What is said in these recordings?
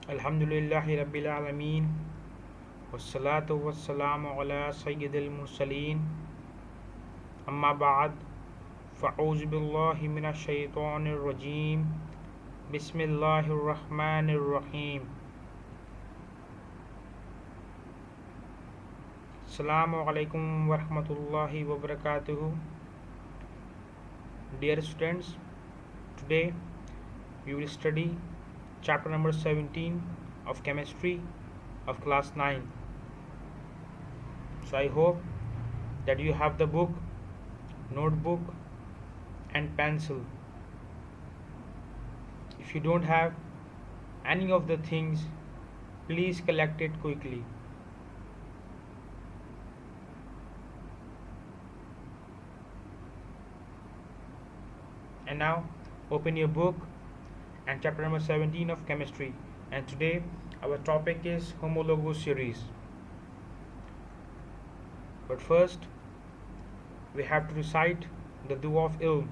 अल्हम्दुलिल्लाहि रब्बिल आलमीन वस्सलातु वस्सलामु अला सय्यिदिल मुरसलीन अम्मा बाद फ़अऊज़ु बिल्लाहि मिनश शैतानिर रजीम बिस्मिल्लाहिर रहमानिर रहीम। अस्सलामु अलैकुम वरहमतुल्लाहि वबरकातुहू। Dear students, today we will study chapter number 17 of chemistry of class 9. So I hope that you have the book, notebook and pencil. If you don't have any of the things, please collect it quickly. And now open your book and chapter number 17 of chemistry, and today our topic is homologous series. But first we have to recite the dua of ilm.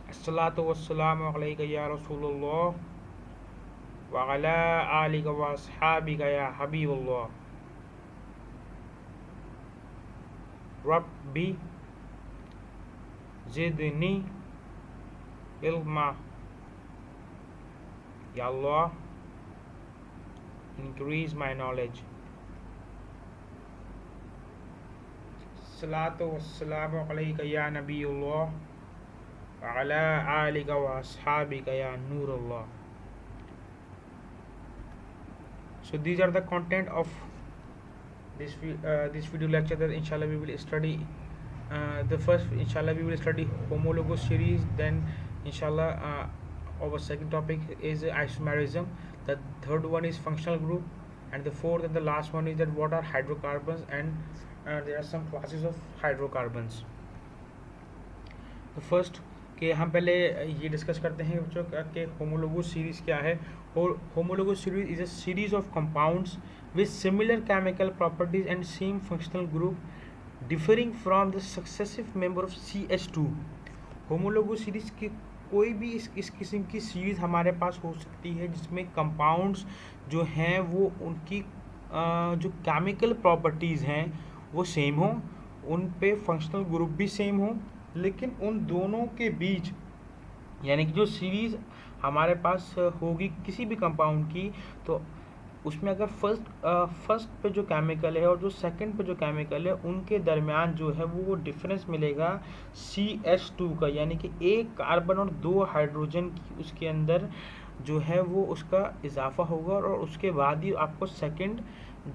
As-salatu was-salamu alayka ya Rasulullah wa ala alika wa ashabika ya Habibullah. Rabbi zidni ilma. Ya Allah, increase my knowledge. Salatu wassalamu alayka ya Nabiyullah wa ala alika wa ashabika ya Nurullah. So these are the content of this video lecture that inshallah we will study. The first, inshallah, we will study homologous series. Then inshallah our second topic is isomerism. The third one is functional group, and the fourth and the last one is that what are hydrocarbons, and there are some classes of hydrocarbons. The first कि हम पहले ये discuss करते हैं बच्चों कि homologous series क्या है। Homologous series is a series of compounds with similar chemical properties and same functional group differing from the successive member of CH2। Homologous series की कोई भी इस किस्म की सीरीज़ हमारे पास हो सकती है जिसमें कंपाउंड्स जो हैं वो उनकी जो केमिकल प्रॉपर्टीज़ हैं वो सेम हो, उन पे फंक्शनल ग्रुप भी सेम हो, लेकिन उन दोनों के बीच यानी कि जो सीरीज़ हमारे पास होगी किसी भी कंपाउंड की, तो उसमें अगर फर्स्ट पे जो केमिकल है और जो सेकंड पे जो केमिकल है उनके दरमियान जो है वो डिफरेंस मिलेगा CH2 का, यानी कि एक कार्बन और दो हाइड्रोजन की उसके अंदर जो है वो उसका इजाफा होगा और उसके बाद ही आपको सेकंड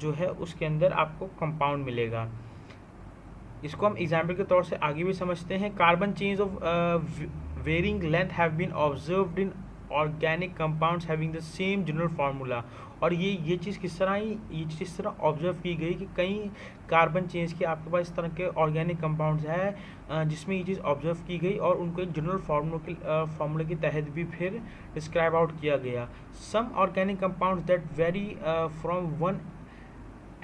जो है उसके अंदर आपको कंपाउंड मिलेगा। इसको हम एग्जाम्पल के तौर से आगे भी समझते हैं। Carbon chains of varying length have been observed in organic compounds having the same general formula. और ये चीज़ किस तरह ऑब्जर्व की गई कि कई कार्बन चेन्स के आपके पास इस तरह के ऑर्गेनिक कंपाउंड्स हैं जिसमें ये चीज़ ऑब्जर्व की गई और उनको एक जनरल फार्मूले के तहत भी फिर डिस्क्राइब आउट किया गया। Some organic compounds that vary from one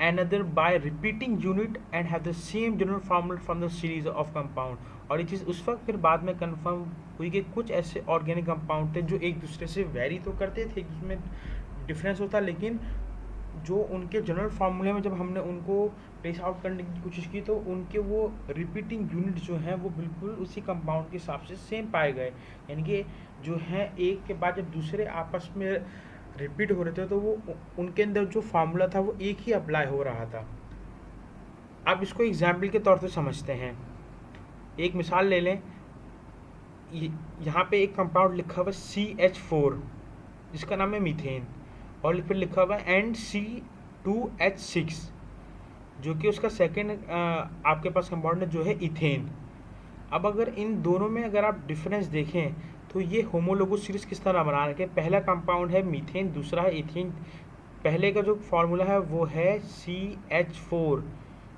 another by repeating unit and have the same general formula from the series of compound। और ये चीज़ उस वक्त फिर बाद में कंफर्म हुई कि कुछ ऐसे ऑर्गेनिक कंपाउंड थे जो एक दूसरे से वेरी तो करते थे, जिसमें डिफरेंस होता, लेकिन जो उनके जनरल फार्मूले में जब हमने उनको ट्रेस आउट करने की कोशिश की तो उनके वो रिपीटिंग यूनिट जो हैं वो बिल्कुल उसी कंपाउंड के हिसाब से सेम पाए गए, यानी कि जो हैं एक के बाद जब दूसरे आपस में रिपीट हो रहे थे तो वो उनके अंदर जो फार्मूला था वो एक ही अप्लाई हो रहा था। अब इसको एग्जाम्पल के तौर पे समझते हैं। एक मिसाल ले लें, यहाँ पे एक कंपाउंड लिखा हुआ है CH4 जिसका नाम है मीथेन, और फिर लिखा हुआ है NC2H6 जो कि उसका सेकेंड आपके पास कंपाउंड है जो है इथेन। अब अगर इन दोनों में अगर आप डिफरेंस देखें तो ये होमोलोगस सीरीज किस तरह बना रखे, पहला कंपाउंड है मीथेन, दूसरा है इथेन। पहले का जो फार्मूला है वो है CH4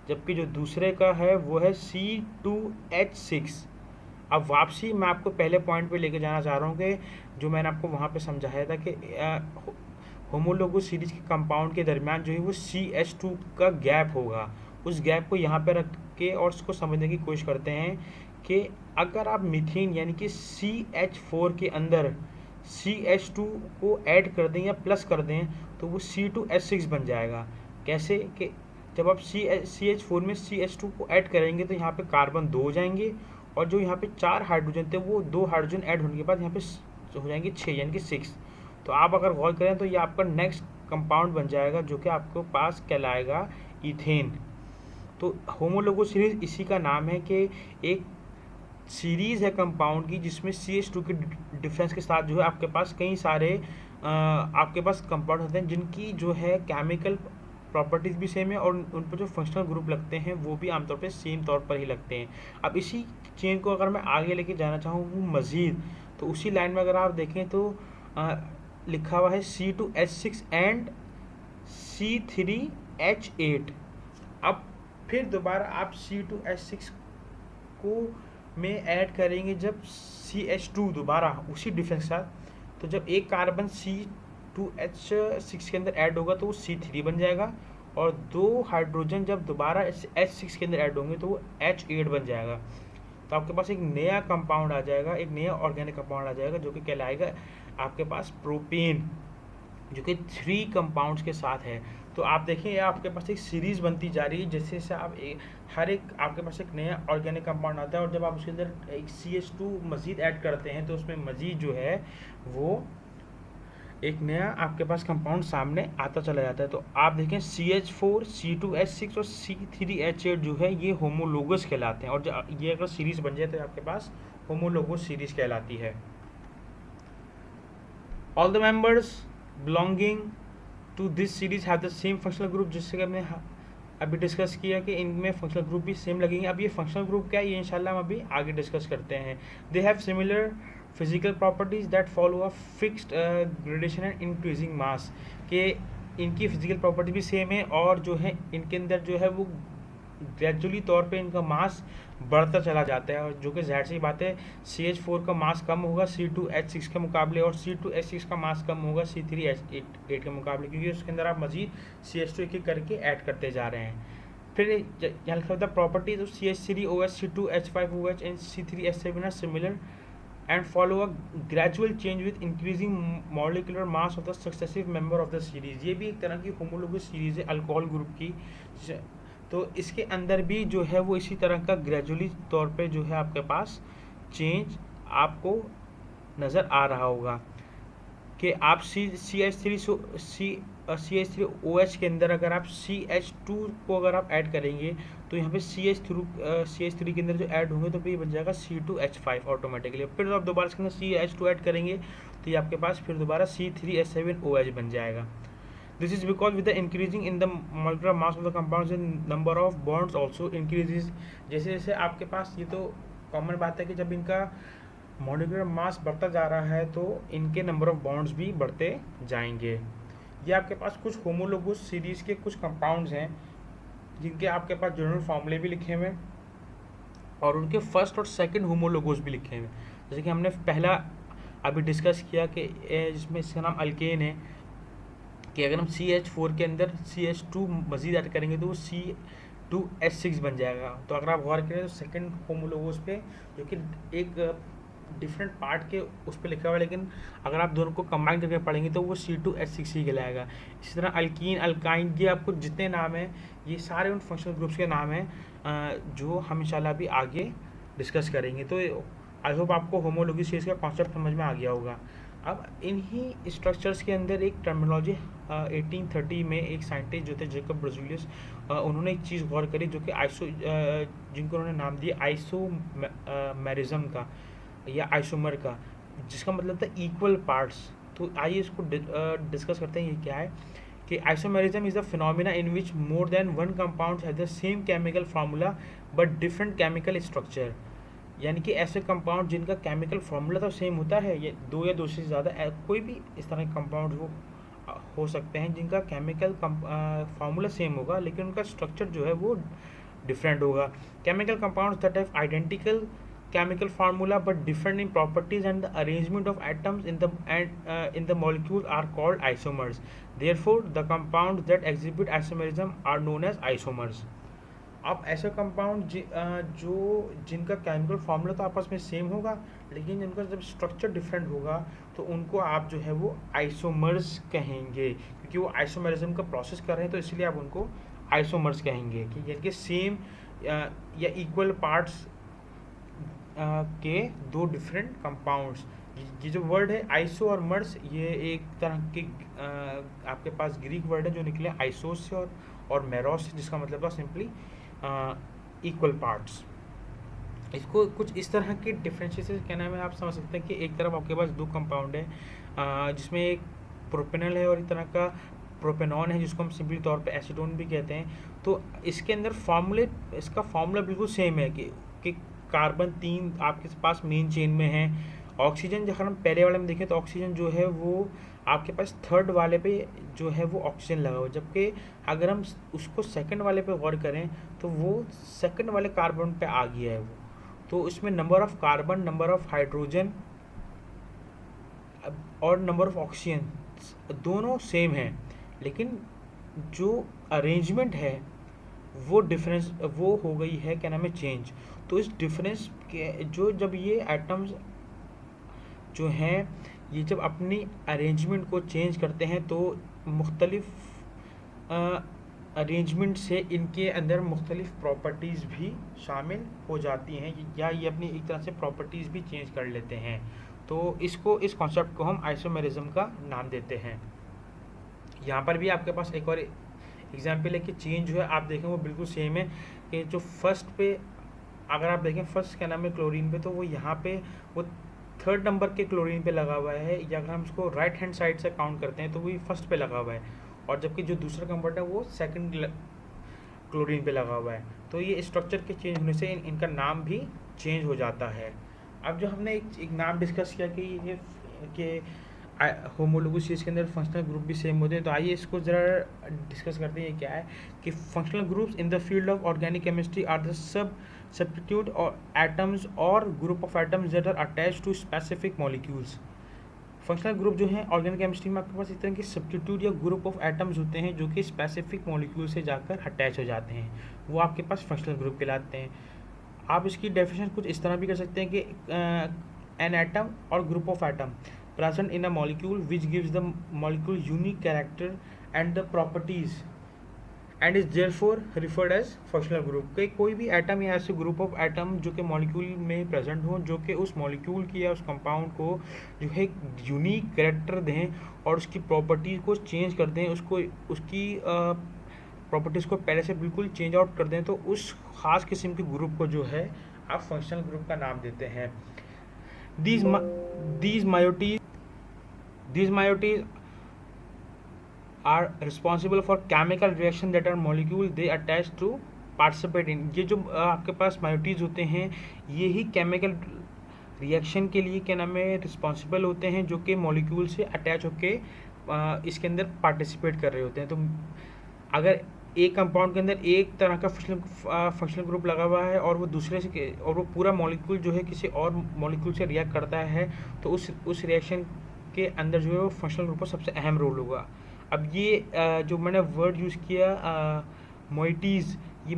जबकि जो दूसरे का है वो है C2H6। अब वापसी मैं आपको पहले पॉइंट पे लेके जाना चाह रहा हूँ कि जो मैंने आपको वहाँ पे समझाया था कि होमोलोगस सीरीज के कंपाउंड के दरमियान जो है वो CH2 का गैप होगा। उस गैप को यहाँ पे रख के और उसको समझने की कोशिश करते हैं कि अगर आप मीथेन यानी कि CH4 के अंदर CH2 को ऐड कर दें या प्लस कर दें तो वो C2H6 बन जाएगा। कैसे कि जब आप CH4 में CH2 को ऐड करेंगे तो यहाँ पे कार्बन 2 हो जाएंगे, और जो यहाँ पे 4 हाइड्रोजन थे वो 2 हाइड्रोजन ऐड होने के बाद यहाँ पे हो जाएंगे 6 यानी कि 6। तो आप अगर गौर करें तो ये आपका नेक्स्ट कंपाउंड बन जाएगा जो कि आपके पास कहलाएगा इथेन। तो होमोलोगो सीरीज इसी का नाम है कि एक सीरीज़ है कंपाउंड की जिसमें CH2 के डिफरेंस के साथ जो है आपके पास कई सारे आपके पास कंपाउंड होते हैं जिनकी जो है केमिकल प्रॉपर्टीज़ भी सेम है और उन पर जो फंक्शनल ग्रुप लगते हैं वो भी आमतौर पे सेम तौर पर ही लगते हैं। अब इसी चेन को अगर मैं आगे लेके जाना चाहूँ मज़ीद, तो उसी लाइन में अगर आप देखें तो लिखा हुआ है C2H6 एंड C3H8। अब फिर दोबारा आप C2H6 को में ऐड करेंगे जब CH2 दोबारा उसी डिफरेंस के साथ, तो जब एक कार्बन C2H6 के अंदर ऐड होगा तो वो C3 बन जाएगा, और 2 हाइड्रोजन जब दोबारा H6 के अंदर ऐड होंगे तो वो H8 बन जाएगा। तो आपके पास एक नया कंपाउंड आ जाएगा, एक नया ऑर्गेनिक कंपाउंड आ जाएगा जो कि कहलाएगा आपके पास प्रोपेन, जो कि 3 कंपाउंड्स के साथ है। तो आप देखें आपके पास एक सीरीज़ बनती जा रही है, जैसे जैसे आप हर एक आपके पास एक नया ऑर्गेनिक कंपाउंड आता है, और जब आप उसके अंदर एक CH2 मज़ीद ऐड करते हैं तो उसमें मज़ीद जो है वो एक नया आपके पास कंपाउंड सामने आता चला जाता है। तो आप देखें CH4, C2H6 और C3H8 जो है ये होमोलोगस कहलाते हैं, और जब ये अगर सीरीज़ बन जाए तो आपके पास होमोलोगस सीरीज़ कहलाती है। All the members belonging to this series have the same functional group, जिससे कि हमने अभी डिस्कस किया कि इनमें फंक्शनल ग्रुप भी सेम लगेंगे। अब ये फंक्शनल ग्रुप क्या है ये इंशाल्लाह हम अभी आगे डिस्कस करते हैं। They have similar physical properties that follow a fixed gradation and increasing mass, के इनकी फिजिकल प्रॉपर्टी भी सेम है और जो है इनके अंदर जो है वो ग्रेजुअली तौर पे इनका मास बढ़ता चला जाता है, और जो कि ज़ाहिर सी बात है CH4 का मास कम होगा C2H6 के मुकाबले, और C2H6 का मास कम होगा C3H8 के मुकाबले, क्योंकि उसके अंदर आप मजीद CH2 एक एक करके ऐड करते जा रहे हैं। फिर यहाँ लिखा होता है properties of CH3OH, C2H5OH and C3H7 are similar and follow a gradual change with increasing molecular mass of the successive member of the series। ये भी एक तरह की होमोलोगस सीरीज है अल्कोहल ग्रुप की, तो इसके अंदर भी जो है वो इसी तरह का ग्रेजुअली तौर पे जो है आपके पास चेंज आपको नज़र आ रहा होगा कि आप CH3OH के अंदर अगर आप CH2 को अगर आप ऐड करेंगे तो यहाँ पे CH3 के अंदर जो ऐड होंगे तो फिर ये बन जाएगा C2H5 ऑटोमेटिकली। फिर आप दोबारा इसके अंदर CH2 ऐड करेंगे तो ये आपके पास फिर दोबारा C3H7OH बन जाएगा। This is because with the increasing in the molecular mass of the compounds and number of bonds also increases. जैसे जैसे आपके पास ये तो कॉमन बात है कि जब इनका मॉलिक्यूलर मास बढ़ता जा रहा है तो इनके नंबर ऑफ बॉन्ड्स भी बढ़ते जाएंगे। ये आपके पास कुछ होमोलोगस सीरीज़ के कुछ कंपाउंड्स हैं जिनके आपके पास जनरल फार्मूले भी लिखे हुए हैं और उनके फर्स्ट और सेकंड होमोलोगस भी लिखे हुए हैं। जैसे कि हमने पहला अभी डिस्कस किया कि जिसमें इसका नाम अल्केन है, कि अगर हम CH4 के अंदर CH2 मज़ीद ऐड करेंगे तो वो C2H6 बन जाएगा। तो अगर आप गौर करें तो सेकंड होमोलोगस पे जो कि एक डिफरेंट पार्ट के उस पर लिखा हुआ है, लेकिन अगर आप दोनों को कंबाइन करके पढ़ेंगे तो वो C2H6 ही कहलाएगा। इसी तरह अल्कीन, अल्काइन, ये आपको जितने नाम हैं ये सारे उन फंक्शनल ग्रुप्स के नाम हैं जो हम इंशाल्लाह अभी आगे डिस्कस करेंगे। तो आई होप आपको होमोलोगस सीरीज़ का कॉन्सेप्ट समझ में आ गया होगा। अब इन्हीं स्ट्रक्चर्स के अंदर एक टर्मिनोलॉजी 1830 में एक साइंटिस्ट जो थे जेकब ब्रज़िलियस, उन्होंने एक चीज़ गौर करी जो कि जिनको उन्होंने नाम दिया आइसोमेरिज्म का या आइसोमर का, जिसका मतलब था इक्वल पार्ट्स। तो आइए इसको डिस्कस करते हैं। ये क्या है कि isomerism is the phenomena in which more than one compound has the same chemical formula but different chemical structure, यानी कि ऐसे कंपाउंड जिनका केमिकल फार्मूला तो सेम होता है, ये 2 या 2 से ज़्यादा कोई भी इस तरह के कंपाउंड वो हो सकते हैं जिनका केमिकल फार्मूला सेम होगा लेकिन उनका स्ट्रक्चर जो है वो डिफरेंट होगा। Chemical compounds that have identical chemical formula but different in properties and the arrangement of atoms in the molecule are called isomers. Therefore the compounds that exhibit isomerism are known as isomers. आप ऐसे compound जो जिनका chemical formula तो आपस में same होगा, लेकिन जिनका जब स्ट्रक्चर डिफरेंट होगा तो उनको आप जो है वो आइसोमर्स कहेंगे, क्योंकि वो आइसोमेरिज्म का प्रोसेस कर रहे हैं, तो इसलिए आप उनको आइसोमर्स कहेंगे कि यानी कि सेम या इक्वल पार्ट्स के दो डिफरेंट कंपाउंड्स। ये जो वर्ड है आइसो और मर्स, ये एक तरह के आपके पास ग्रीक वर्ड है जो निकले आइसोस से और मेरोस से, जिसका मतलब था सिंपली इक्वल पार्ट्स। इसको कुछ इस तरह के डिफ्रेंशिएशन क्या नाम है आप समझ सकते हैं कि एक तरफ आपके पास दो कंपाउंड है जिसमें एक प्रोपेनल है और एक तरह का प्रोपेनॉन है जिसको हम सिंपली तौर पे एसीटोन भी कहते हैं। तो इसके अंदर इसका फार्मूला बिल्कुल सेम है कि कार्बन 3 आपके पास मेन चेन में है। ऑक्सीजन अगर हम पहले वाले में देखें तो ऑक्सीजन जो है वो आपके पास थर्ड वाले पे जो है वो ऑक्सीजन लगा हुआ, जबकि अगर हम उसको सेकंड वाले पे गौर करें तो वो सेकंड वाले कार्बन पे आ गया है वो। तो इसमें number of carbon, number of hydrogen और नंबर ऑफ ऑक्सीजन दोनों सेम हैं, लेकिन जो अरेंजमेंट है वो डिफरेंस वो हो गई है क्या नाम है चेंज। तो इस डिफरेंस के जो जब ये एटम्स जो हैं ये जब अपनी अरेंजमेंट को चेंज करते हैं तो मुख्तलिफ अरेंजमेंट से इनके अंदर मुख्तलिफ प्रॉपर्टीज़ भी शामिल हो जाती हैं, या ये अपनी एक तरह से प्रॉपर्टीज़ भी चेंज कर लेते हैं। तो इस कॉन्सेप्ट को हम आइसोमेरिज्म का नाम देते हैं। यहाँ पर भी आपके पास एक और एग्जाम्पल है कि चेंज जो है आप देखें वो बिल्कुल सेम है, कि जो फर्स्ट पे अगर आप देखें फर्स्ट क्या नाम है क्लोरीन पे, तो वो यहाँ पे वो थर्ड नंबर के क्लोरीन पे लगा हुआ है, या अगर हम इसको राइट हैंड साइड से काउंट करते हैं तो वो फर्स्ट पे लगा हुआ है, और जबकि जो दूसरा कंपाउंड है वो सेकंड क्लोरीन पे लगा हुआ है। तो ये स्ट्रक्चर के चेंज होने से इनका नाम भी चेंज हो जाता है। अब जो हमने एक नाम डिस्कस किया कि ये कि होमोलोगस चीज़ के अंदर फंक्शनल ग्रुप भी सेम होते हैं, तो आइए इसको ज़रा डिस्कस करते हैं। क्या है कि functional groups in the field of organic chemistry are the substitute or atoms or group of atoms that are attached to specific molecules। Functional group जो हैं ऑर्गेनिक केमिस्ट्री में आपके पास इस तरह के सब्स्टिट्यूट या ग्रुप ऑफ एटम्स होते हैं जो कि स्पेसिफिक मॉलिक्यूल से जाकर अटैच हो जाते हैं, वो आपके पास फंक्शनल ग्रुप कहलाते हैं। आप इसकी डेफिनेशन कुछ इस तरह भी कर सकते हैं कि an atom or group of atoms present in a molecule which gives the molecule unique character and the properties and is therefore referred as functional group. के कोई भी एटम या ऐसे ग्रुप ऑफ एटम जो कि मॉलिक्यूल में present हो, जो कि उस मॉलिक्यूल की या उस कंपाउंड को जो है यूनिक कैरेक्टर दें और उसकी प्रॉपर्टीज़ को चेंज कर दें, उसकी प्रॉपर्टीज़ को पहले से बिल्कुल चेंज आउट कर दें, तो उस खास किस्म के ग्रुप को जो है आप फंक्शनल ग्रुप का नाम देते हैं। these meioties are responsible for chemical reaction that are molecule they attach to participate in। ये जो आपके पास मायोटीज होते हैं ये ही केमिकल रिएक्शन के लिए क्या नाम है रिस्पॉन्सिबल होते हैं, जो कि मॉलिक्यूल से अटैच होके इसके अंदर पार्टिसिपेट कर रहे होते हैं। तो अगर एक कंपाउंड के अंदर एक तरह का फंक्शनल ग्रुप लगा हुआ है और वो दूसरे से और वो पूरा मॉलिक्यूल जो है किसी और मॉलिक्यूल से रिएक्ट करता है, तो उस रिएक्शन के अंदर जो है वो फंक्शनल ग्रुप का सबसे अहम रोल होगा। अब ये जो मैंने वर्ड यूज़ किया मोइटीज़, ये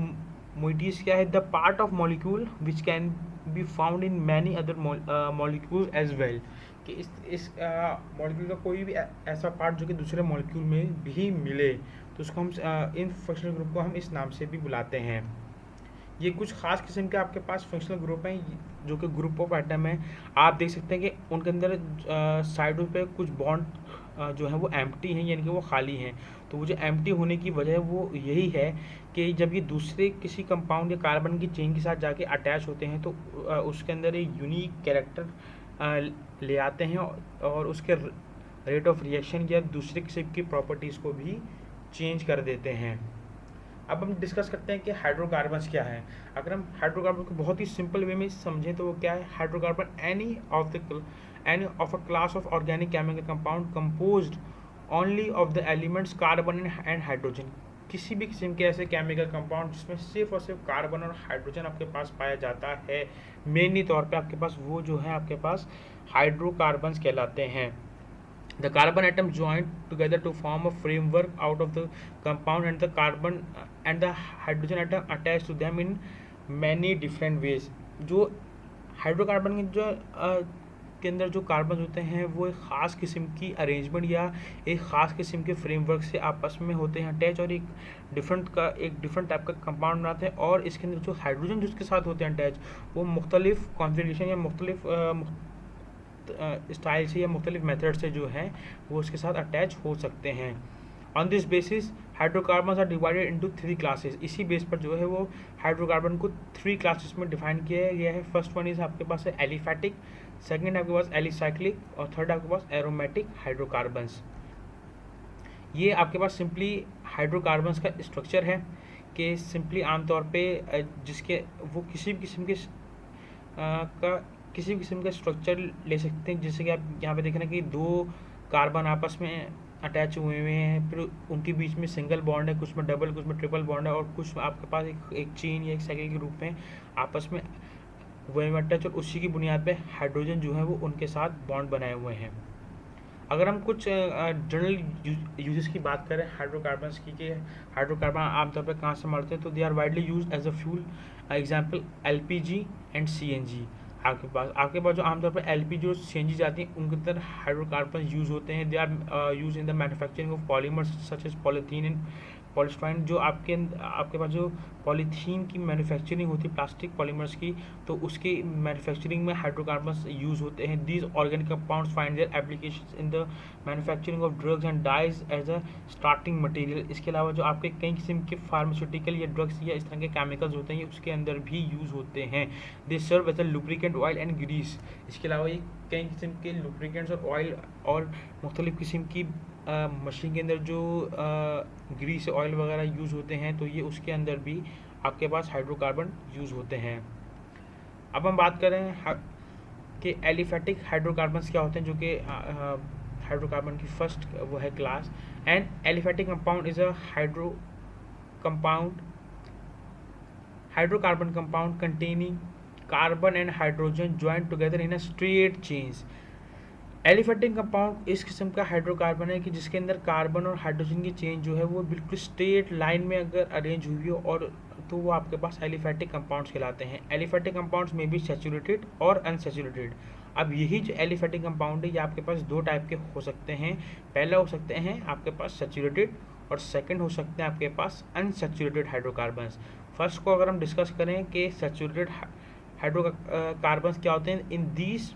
मोइटीज़ क्या है? The part of molecule which can be found in many other molecule as well, कि इस मॉलिक्यूल का कोई भी ऐसा पार्ट जो कि दूसरे मॉलिक्यूल में भी मिले, तो उसको हम इन फंक्शनल ग्रुप को हम इस नाम से भी बुलाते हैं। ये कुछ खास किस्म के आपके पास फंक्शनल ग्रुप हैं जो कि ग्रुप ऑफ एटम है। आप देख सकते हैं कि उनके अंदर साइडों पे कुछ बॉन्ड जो है वो एम्प्टी हैं, यानी कि वो खाली हैं। तो वो जो एम्प्टी होने की वजह वो यही है कि जब ये दूसरे किसी कंपाउंड या कार्बन की चेन के साथ जाके अटैच होते हैं तो उसके अंदर एक यूनिक कैरेक्टर ले आते हैं और उसके रेट ऑफ रिएक्शन या दूसरे किसी की प्रॉपर्टीज़ को भी चेंज कर देते हैं। अब हम डिस्कस करते हैं कि हाइड्रोकार्बन्स क्या है। अगर हम हाइड्रोकार्बन को बहुत ही सिंपल वे में समझें तो वो क्या है? Hydrocarbon any of a class of organic chemical compound composed only of the elements carbon and hydrogen. किसी भी किस्म के ऐसे केमिकल कंपाउंड जिसमें सिर्फ और सिर्फ कार्बन और हाइड्रोजन आपके पास पाया जाता है, मेनली तौर पे आपके पास वो जो है आपके पास हाइड्रोकार्बन्स कहलाते हैं। The carbon atoms join together to form a framework out of the compound, and the carbon and the hydrogen atom attached to them in many different ways. जो हाइड्रोकार्बन के जो के अंदर जो कार्बन होते हैं वो एक ख़ास किस्म की अरेंजमेंट या एक ख़ास किस्म के फ्रेमवर्क से आपस में होते हैं अटैच, और एक डिफरेंट टाइप का कंपाउंड बनाते हैं। और इसके अंदर जो हाइड्रोजन जिसके साथ होते हैं अटैच, वो मुख्तलिफ कॉन्फ़िगरेशन या मुख्तलिफ स्टाइल से या मुख्तलिफ मेथड से जो है वो उसके साथ अटैच हो सकते हैं। On this basis hydrocarbon are divided into 3 classes. इसी बेस पर जो है वो हाइड्रोकार्बन को 3 क्लासेस में डिफाइन किया गया है। फर्स्ट वन इज आपके पास है एलिफैटिक, सेकंड आपके पास एलिसाइक्लिक, और थर्ड आपके पास एरोमेटिक हाइड्रोकार्बन्स। ये आपके पास सिंपली हाइड्रोकार्बन्स का स्ट्रक्चर है कि सिंपली आमतौर पे जिसके वो किसी भी किस्म का स्ट्रक्चर ले सकते हैं। जैसे कि आप यहाँ पे देख रहे हैं कि 2 कार्बन आपस में अटैच हुए हैं, फिर उनके बीच में सिंगल बॉन्ड है, कुछ में डबल, कुछ में ट्रिपल बॉन्ड है, और कुछ आपके पास एक चेन या एक साइकिल के रूप में आपस में हुए में अटैच, और उसी की बुनियाद पे हाइड्रोजन जो है वो उनके साथ बॉन्ड बनाए हुए हैं। अगर हम कुछ जनरल यूजेस की बात करें हाइड्रोकार्बन्स की, कि हाइड्रोकार्बन आमतौर पर कहाँ से मिलते हैं, तो they are widely use as a fuel. Example LPG and CNG। आपके पास जो आमतौर पर LPG और CNG जाती हैं उनके अंदर हाइड्रोकार्बन यूज़ होते हैं। They are use in the manufacturing of polymers such as polythene and polystyrene. जो आपके पास जो पॉलीथीन की मैन्युफैक्चरिंग होती है, प्लास्टिक पॉलीमर्स की, तो उसकी मैन्युफैक्चरिंग में हाइड्रोकार्बन्स यूज़ होते हैं। These organic compounds find their applications in the manufacturing of drugs and dyes as a starting material. इसके अलावा जो आपके कई किस्म के फार्मास्यूटिकल या ड्रग्स या इस तरह के केमिकल्स होते हैं, ये उसके अंदर भी यूज़ होते हैं। They serve as a lubricant, oil and grease. इसके अलावा ये कई किस्म के लुब्रिकेंट्स और ऑयल और मुख्तलिफ किस्म की मशीन के अंदर जो ग्रीस ऑयल वगैरह यूज़ होते हैं, तो ये उसके अंदर भी आपके पास हाइड्रोकार्बन यूज़ होते हैं। अब हम बात करें कि एलिफैटिक हाइड्रोकार्बन्स क्या होते हैं, जो कि हाइड्रोकार्बन की फर्स्ट वो है class. And aliphatic compound is a hydrocarbon compound containing carbon and hydrogen join together in a straight chains. Aliphatic compound इस किस्म का हाइड्रोकार्बन है कि जिसके अंदर कार्बन और हाइड्रोजन की चेन जो है वो बिल्कुल स्ट्रेट लाइन में अगर अरेंज हुई हो, और तो वो आपके पास एलिफैटिक कंपाउंड्स कहलाते हैं। एलिफैटिक कंपाउंड्स में भी सैचुरेटेड और अनसैचुरेटेड। अब यही जो एलिफैटिक कंपाउंड है ये आपके पास 2 टाइप के हो सकते हैं। पहला हो सकते हैं आपके पास सैचुरेटेड, और सेकेंड हो सकते हैं आपके पास अनसैचुरेटेड हाइड्रोकार्बन्स। फर्स्ट को अगर हम डिस्कस करें कि सैचुरेटेड हाइड्रोकार्बन्स क्या होते हैं, in these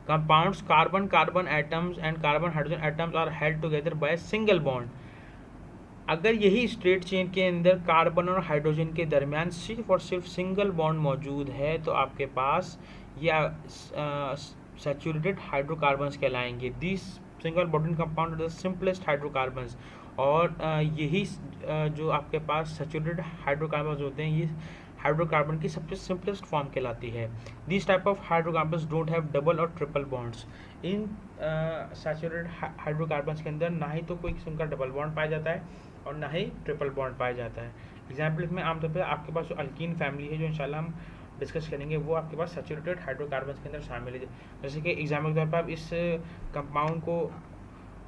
compounds carbon atoms and carbon hydrogen atoms are held together by a single bond। अगर यही स्ट्रेट चेन के अंदर कार्बन और हाइड्रोजन के दरमियान सिर्फ और सिर्फ सिंगल बॉन्ड मौजूद है, तो आपके पास ये सैचुरेटेड हाइड्रोकार्बन्स कहलाएंगे। This single bonded compound are the simplest hydrocarbons. और यही जो आपके पास सैचुरेटेड हाइड्रोकार्बन्स होते हैं, ये हाइड्रोकार्बन की सबसे सिंपलेस्ट फॉर्म कहलाती है। This type of hydrocarbons don't have double और ट्रिपल बॉन्ड्स। इन सैचुरेटेड हाइड्रोकार्बन्स के अंदर ना ही तो कोई किस्म का डबल बॉन्ड पाया जाता है और ना ही ट्रिपल बॉन्ड पाया जाता है। एग्जाम्पल इसमें आमतौर पर आपके पास जो अल्कीन फैमिली है, जो इंशाल्लाह हम डिस्कस करेंगे, वो आपके पास सैचुरेटेड हाइड्रोकार्बन्स के अंदर शामिल है। जैसे कि एग्जाम्पल के तौर पर आप इस कंपाउंड को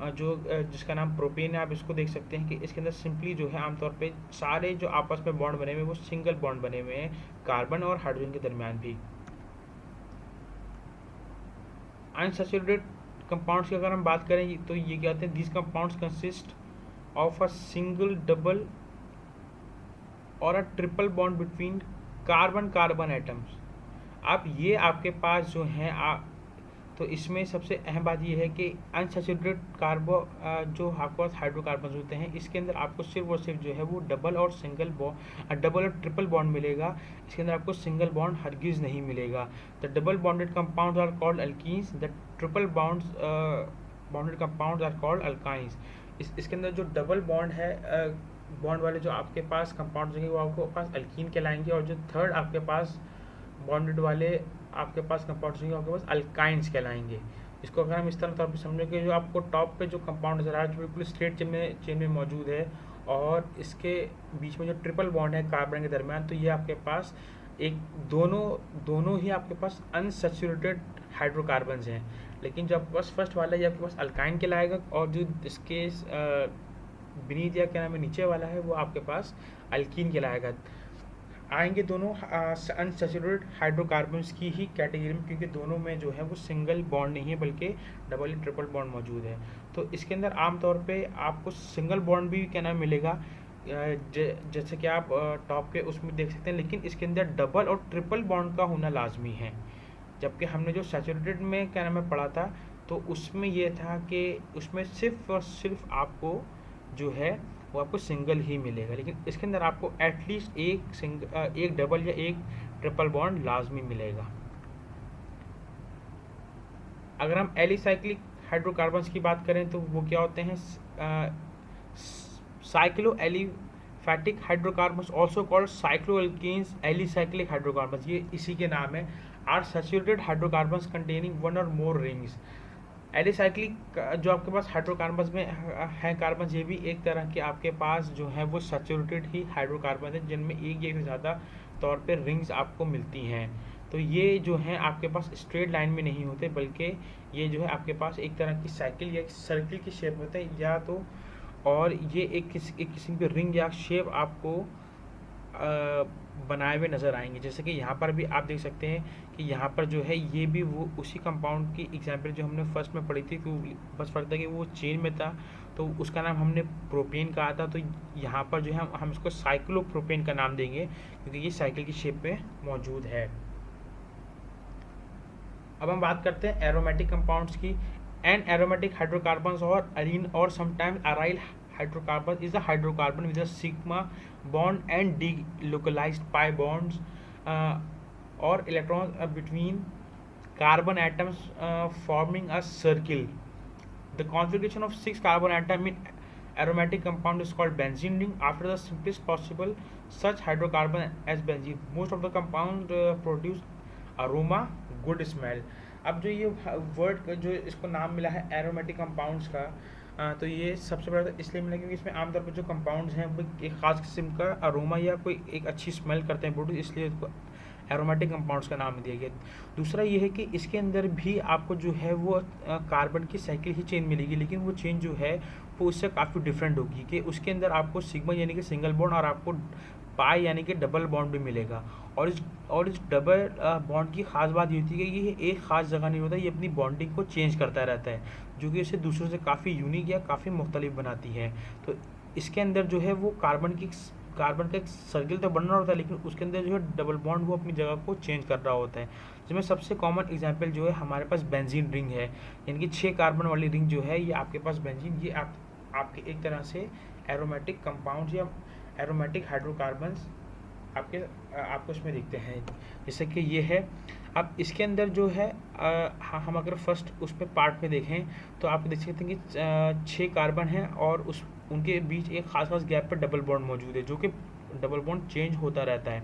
जिसका नाम प्रोपेन है, आप इसको देख सकते हैं कि इसके अंदर सिंपली जो है आमतौर पे सारे जो आपस में बॉन्ड बने हुए हैं वो सिंगल बॉन्ड बने हुए हैं, कार्बन और हाइड्रोजन के दरमियान भी। अनसैचुरेटेड कंपाउंड्स की अगर हम बात करें तो ये क्या होते हैं, this compounds consist of a single, double और a triple bond between carbon carbon atoms. अब ये आपके पास जो हैं तो इसमें सबसे अहम बात यह है कि अनसैचुरेटेड जो आपके पास हाइड्रोकार्बन होते हैं, इसके अंदर आपको सिर्फ और सिर्फ जो है वो डबल और ट्रिपल बॉन्ड मिलेगा। इसके अंदर आपको सिंगल बॉन्ड हरगिज नहीं मिलेगा। The double bonded compounds are called alkenes, the triple bonded compounds are called alkynes. इसके अंदर जो डबल बॉन्ड है, बॉन्ड वाले जो आपके पास कंपाउंड्स होंगे वो आपको पास अल्कीन कहलाएंगे, और जो थर्ड आपके पास बॉन्डेड वाले आपके पास कंपाउंड्स होंगे आपके पास अल्काइंस कहलाएंगे। इसको अगर हम इस तरह तौर पर समझें कि जो आपको टॉप पे जो कंपाउंड नजर आ रहा है जो बिल्कुल स्ट्रेट चेन में मौजूद है, और इसके बीच में जो ट्रिपल बॉन्ड है कार्बन के दरमियान, तो ये आपके पास एक दोनों ही आपके पास अनसैचुरेटेड हाइड्रोकार्बन्स हैं। लेकिन जो आपके पास फर्स्ट वाला है ये आपके पास अल्काइन कहलाएगा, और जो इसके बीनीथ या क्या नाम है नीचे वाला है वो आपके पास अल्कीन कहलाएगा। आएंगे दोनों अनसैचुरेटेड हाइड्रोकार्बन्स की ही कैटेगरी में, क्योंकि दोनों में जो है वो सिंगल बॉन्ड नहीं है बल्कि डबल या ट्रिपल बॉन्ड मौजूद है। तो इसके अंदर आमतौर पे आपको सिंगल बॉन्ड भी क्या नाम मिलेगा, जैसे कि आप टॉप के उसमें देख सकते हैं, लेकिन इसके अंदर डबल और ट्रिपल बॉन्ड का होना लाजमी है। जबकि हमने जो सैचुरेटेड में क्या नाम है पढ़ा था, तो उसमें ये था कि उसमें सिर्फ और सिर्फ आपको जो है वो आपको सिंगल ही मिलेगा, लेकिन इसके अंदर आपको एटलीस्ट एक डबल या एक ट्रिपल बॉन्ड लाजमी मिलेगा। अगर हम एलिसाइक्लिक हाइड्रोकार्बन्स की बात करें तो वो क्या होते हैं, cyclo aliphatic hydrocarbons also called cycloalkanes alicyclic hydrocarbons, ये इसी के नाम है, are saturated hydrocarbons containing one or more rings. Alicyclic जो आपके पास हाइड्रोकार्बन्स में है कार्बन, ये भी एक तरह के आपके पास जो है वो सैचुरेटेड ही हाइड्रोकार्बन है, जिनमें एक या ज़्यादा तौर पे रिंग्स आपको मिलती हैं। तो ये जो है आपके पास स्ट्रेट लाइन में नहीं होते, बल्कि ये जो है आपके पास एक तरह की साइकिल या सर्किल की शेप होते हैं, या तो और ये एक किस्म की रिंग या शेप आपको बनाए हुए नज़र आएंगे। जैसे कि यहाँ पर भी आप देख सकते हैं कि यहाँ पर जो है ये भी वो उसी कंपाउंड की एग्जांपल जो हमने फर्स्ट में पढ़ी थी, तो बस फर्क था कि वो चेन में था तो उसका नाम हमने प्रोपेन कहा था, तो यहाँ पर जो है हम इसको साइक्लोप्रोपेन का नाम देंगे क्योंकि ये साइकिल की शेप में मौजूद है। अब हम बात करते हैं एरोमेटिक कंपाउंड्स की। एन एरोमेटिक हाइड्रोकार्बन्स और अरीन और sometimes aryl hydrocarbon is a hydrocarbon with a sigma bond and delocalized pi bonds or electrons between carbon atoms forming a circle. The configuration of 6 carbon atom in aromatic compound is called benzene ring after the simplest possible such hydrocarbon as benzene. Most of the compound produce aroma, good smell. अब जो ये word जो इसको नाम मिला है aromatic compounds का, तो ये सबसे बड़ा इसलिए मिला क्योंकि इसमें आमतौर पर जो कंपाउंड्स हैं वो एक ख़ास किस्म का अरोमा या कोई एक अच्छी स्मेल करते हैं प्रोड्यूस, इसलिए इसको एरोमेटिक कंपाउंड्स का नाम दिया गया। दूसरा ये है कि इसके अंदर भी आपको जो है वो कार्बन की साइकिल ही चेन मिलेगी, लेकिन वो चेन जो है वो उससे काफ़ी डिफरेंट होगी कि उसके अंदर आपको सिग्मा यानी कि सिंगल बॉन्ड और आपको पाई यानी कि डबल बॉन्ड भी मिलेगा। और इस डबल बॉन्ड की ख़ास बात ये होती है कि ये एक ख़ास जगह नहीं होता, ये अपनी बॉन्डिंग को चेंज करता रहता है, जो कि इसे दूसरों से काफ़ी यूनिक या काफ़ी मुख्तलिफ बनाती है। तो इसके अंदर जो है वो कार्बन का एक सर्किल तो बन रहा होता है, लेकिन उसके अंदर जो है डबल बॉन्ड वो अपनी जगह को चेंज कर रहा होता है। जिसमें सबसे कॉमन एग्जांपल जो है हमारे पास बेंजीन रिंग है, यानी कि 6 कार्बन वाली रिंग जो है ये आपके पास बेंजीन, ये आपके एक तरह से एरोमेटिक कंपाउंड या एरोमेटिक हाइड्रोकार्बन्स आपको इसमें दिखते हैं, जैसे कि ये है। अब इसके अंदर जो है हम अगर फर्स्ट उस पर पार्ट में देखें तो आप देख सकते हैं कि 6 कार्बन हैं और उनके बीच एक खास गैप पर डबल बॉन्ड मौजूद है, जो कि डबल बॉन्ड चेंज होता रहता है,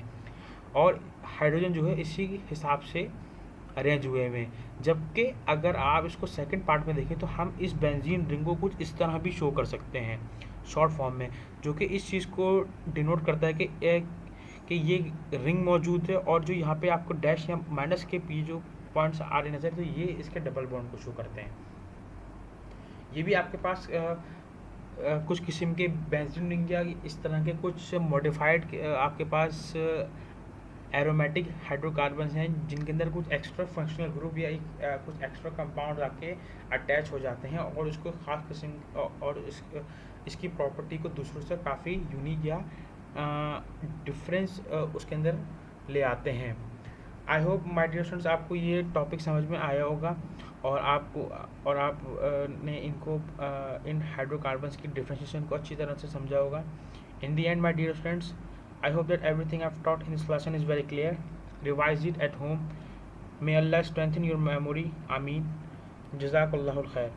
और हाइड्रोजन जो है इसी हिसाब से अरेंज हुए हुए हैं। जबकि अगर आप इसको सेकंड पार्ट में देखें तो हम इस बेंजीन रिंग को कुछ इस तरह भी शो कर सकते हैं शॉर्ट फॉर्म में, जो कि इस चीज़ को डिनोट करता है कि ये रिंग मौजूद है, और जो यहाँ पे आपको डैश या माइनस के पी जो पॉइंट्स आ रहे नजर, तो ये इसके डबल बॉन्ड को शो करते हैं। ये भी आपके पास कुछ किस्म के बेंजीन रिंग या इस तरह के कुछ मॉडिफाइड आपके पास एरोमेटिक हाइड्रोकार्बन्स हैं, जिनके अंदर कुछ एक्स्ट्रा फंक्शनल ग्रुप या कुछ एक्स्ट्रा कंपाउंड आके अटैच हो जाते हैं और उसको ख़ास किस्म और इसकी प्रॉपर्टी को दूसरों से काफ़ी यूनिक या डिफरेंस उसके अंदर ले आते हैं। I hope my dear students आपको ये टॉपिक समझ में आया होगा और आप ने इनको इन हाइड्रोकार्बन्स की डिफरेंशिएशन को अच्छी तरह से समझा होगा। In the end my dear students, I hope that everything I've taught in this lesson is very clear. Revise it at home. May Allah strengthen your memory. Ameen. Jazakallahu khair.